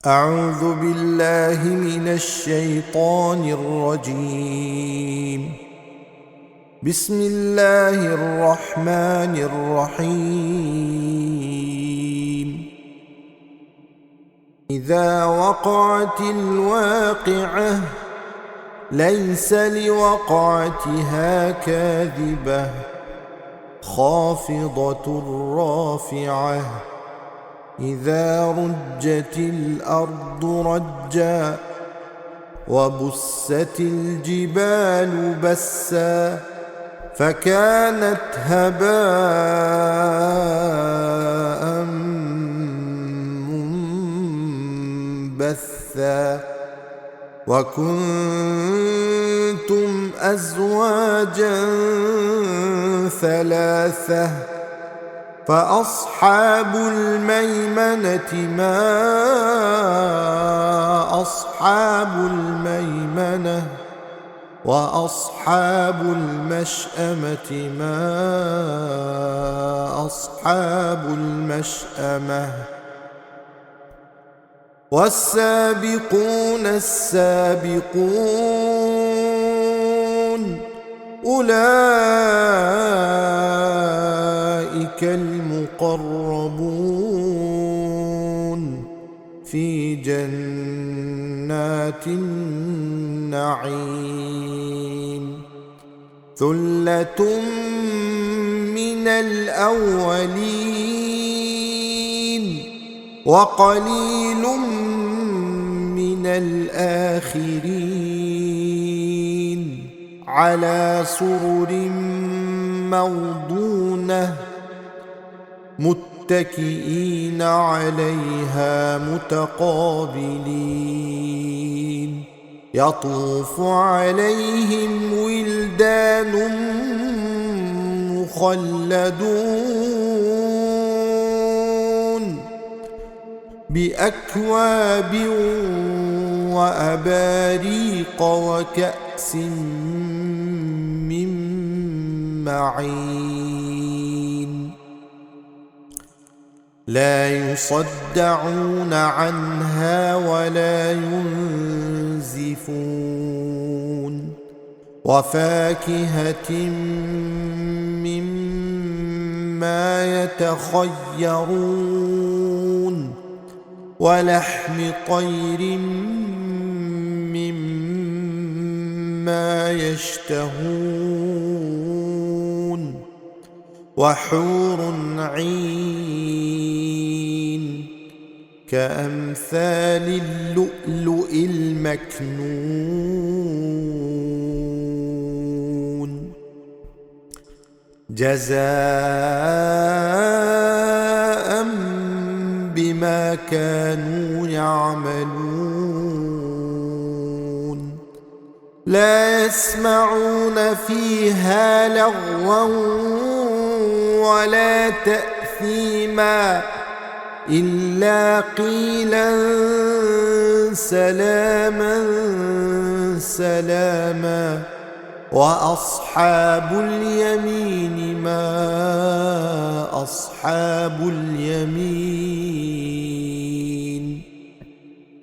أعوذ بالله من الشيطان الرجيم. بسم الله الرحمن الرحيم. إذا وقعت الواقعة ليس لوقعتها كاذبة خافضة رافعة إذا رجت الأرض رجا وبست الجبال بسا فكانت هباء منبثا وكنتم أزواجا ثلاثة فأصحاب الميمنة ما أصحاب الميمنة وأصحاب المشأمة ما أصحاب المشأمة والسابقون السابقون أولئك المقربون في جنات النعيم ثلة من الأولين وقليل من الآخرين على سرر موضونة متكئين عليها متقابلين يطوف عليهم ولدان مخلدون بأكواب وأباريق وكأس من معين لا يصدعون عنها ولا ينزفون وفاكهة مما يتخيرون ولحم طير مما يشتهون وحور عين كأمثال اللؤلؤ المكنون جزاء بما كانوا يعملون لا يسمعون فيها لغوا ولا تأثيما إلا قيلا سلاما سلاما وأصحاب اليمين ما أصحاب اليمين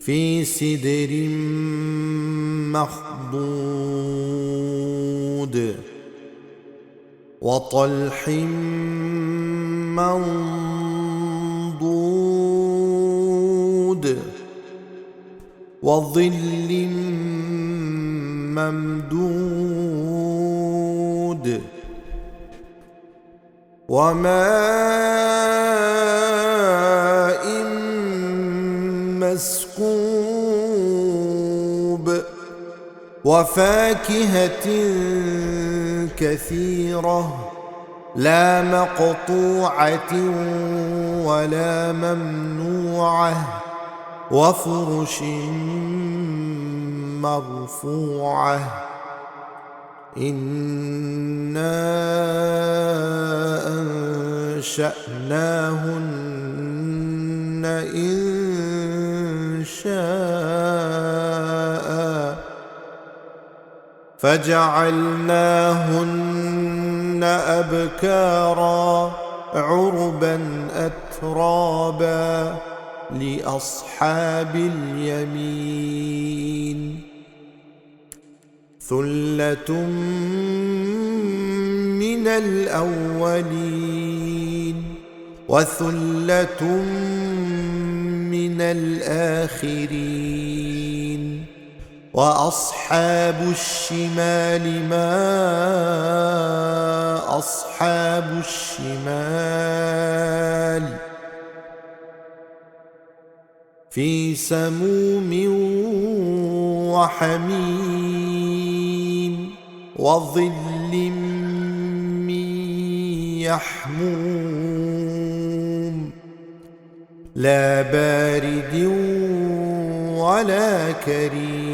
في سدر مخضود وطلح منضود وظل ممدود وماء مسكوب وفاكهة كثيرة لا مقطوعة ولا ممنوعة وفرش مرفوعة إنا أنشأناهن إن شاء فجعلناهن أبكارا عربا أترابا لأصحاب اليمين ثلة من الأولين وثلة من الآخرين وأصحاب الشمال ما أصحاب الشمال في سموم وحميم وظل من يحموم لا بارد ولا كريم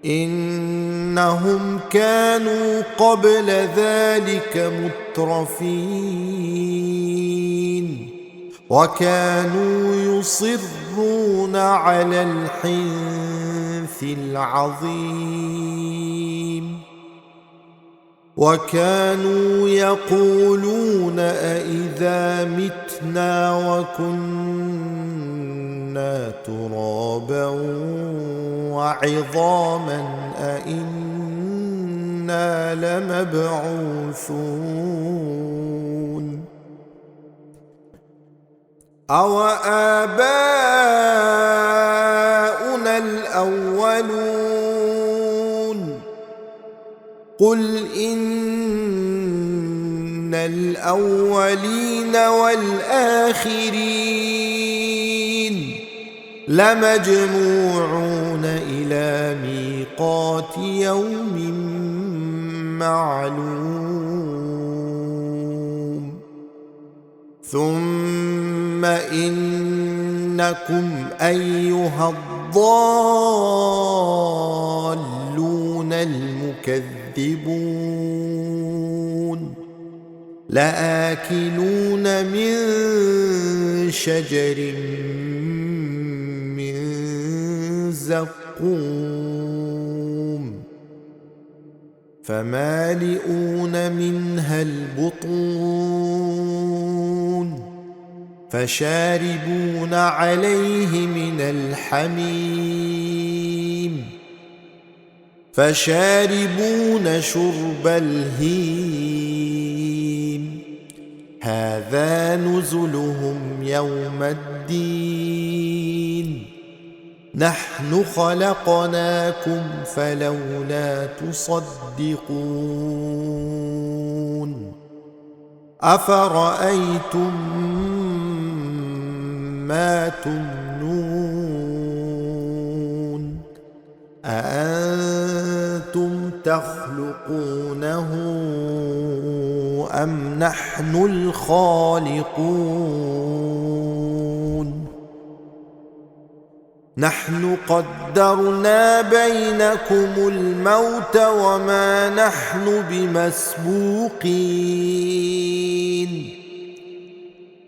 إنهم كانوا قبل ذلك مترفين وكانوا يصرون على الحنث العظيم وكانوا يقولون أإذا متنا وكنا ترابا وعظاما أإنا لمبعوثون أوآباؤنا الأولون قل إن الأولين والآخرين لمجموعون إلى ميقات يوم معلوم ثم إنكم أيها الضالون المكذبون لآكلون من شجر من زقوم فمالئون منها البطون فشاربون عليه من الحميم فشاربون شرب الهيم هذا نزلهم يوم الدين نحن خلقناكم فلولا تصدقون أفرأيتم ما تمنون أأنتم تخلقونه أم نحن الخالقون نحن قدرنا بينكم الموت وما نحن بمسبوقين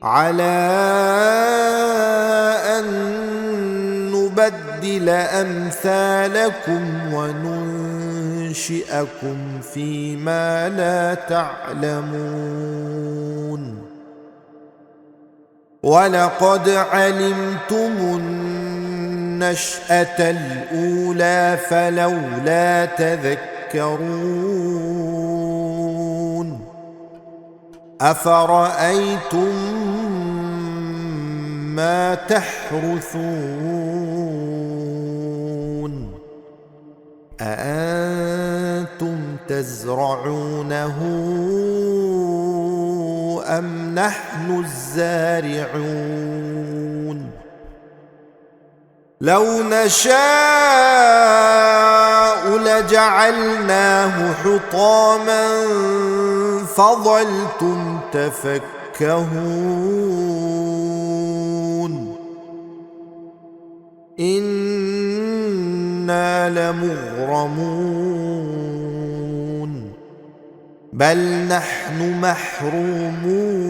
على أن نبدل أمثالكم وننشئكم فيما لا تعلمون ولقد علمتم النشأة الأولى فلولا تذكرون أفرأيتم ما تحرثون أأنتم تزرعونه أم نحن الزارعون لو نشاء لجعلناه حطاما فظلتم تفكهون إنا لمغرمون بل نحن محرومون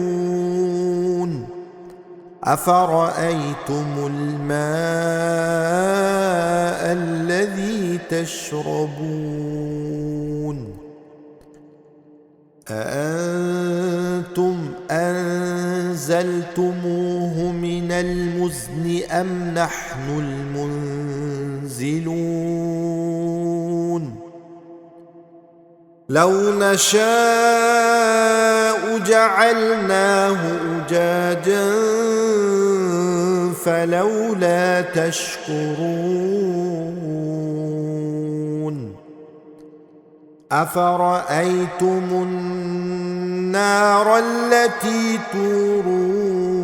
أفرأيتم الماء الذي تشربون أأنتم أنزلتموه أنزلتموه من المزن أم نحن المنزلون لو نشاء جعلناه أجاجا فلولا تشكرون أفرأيتم النار التي تورون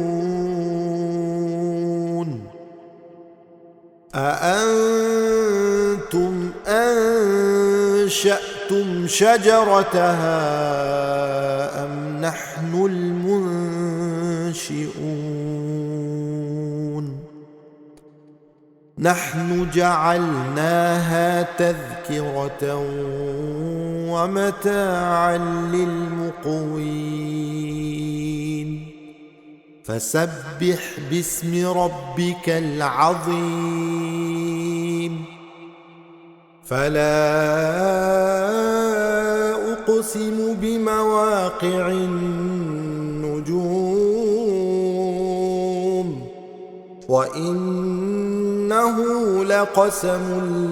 أأنتم أنشأتم شجرتها أم نحن المنشئون نحن جعلناها تذكرة ومتاعا للمقوين فسبح باسم ربك العظيم فلا أقسم بمواقع النجوم وإنه لقسم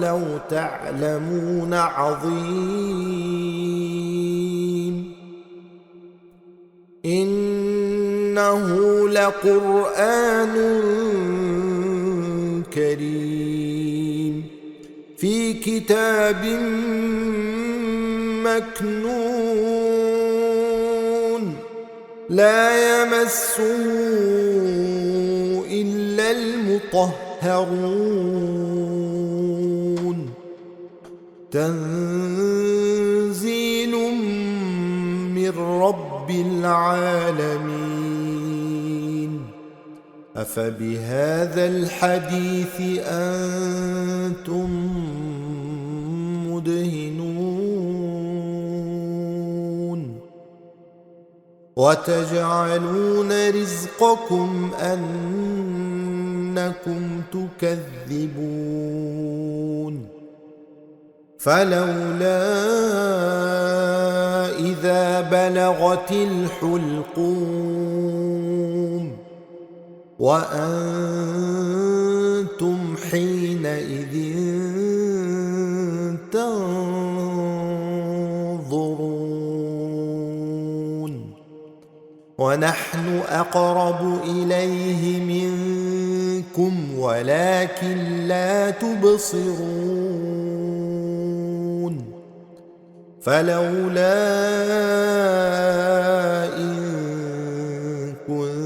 لو تعلمون عظيم إنه لقرآن كريم في كتاب مكنون لا يمسه إلا المطهرون تنزيل من رب العالمين أفبهذا الحديث أنتم مدهنون وتجعلون رزقكم أنكم تكذبون فلولا إذا بلغت الحلقوم وأنتم حينئذ تنظرون ونحن أقرب إليه منكم ولكن لا تبصرون فلولا إن كنتم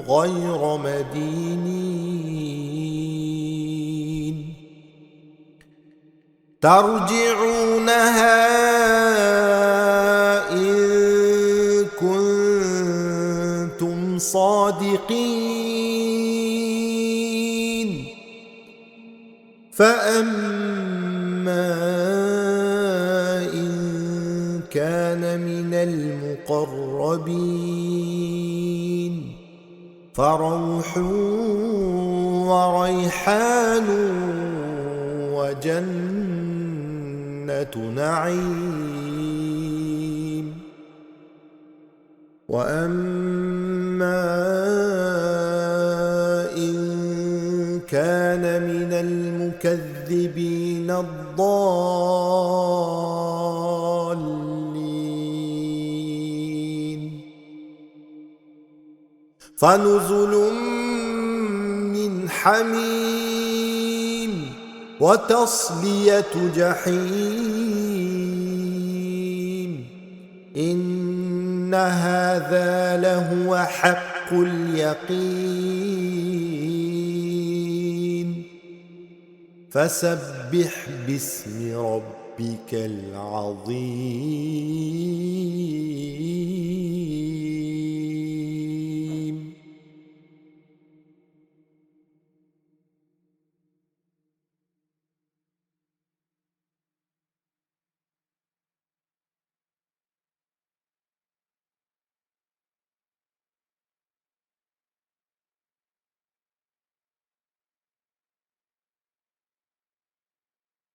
غير مدينين ترجعونها إن كنتم صادقين فأما إن كان من المقربين فروح وريحان وجنة نعيم وأما إن كان من المكذبين الضالين فنزل من حميم وتصلية جحيم إن هذا لهو حق اليقين فسبح باسم ربك العظيم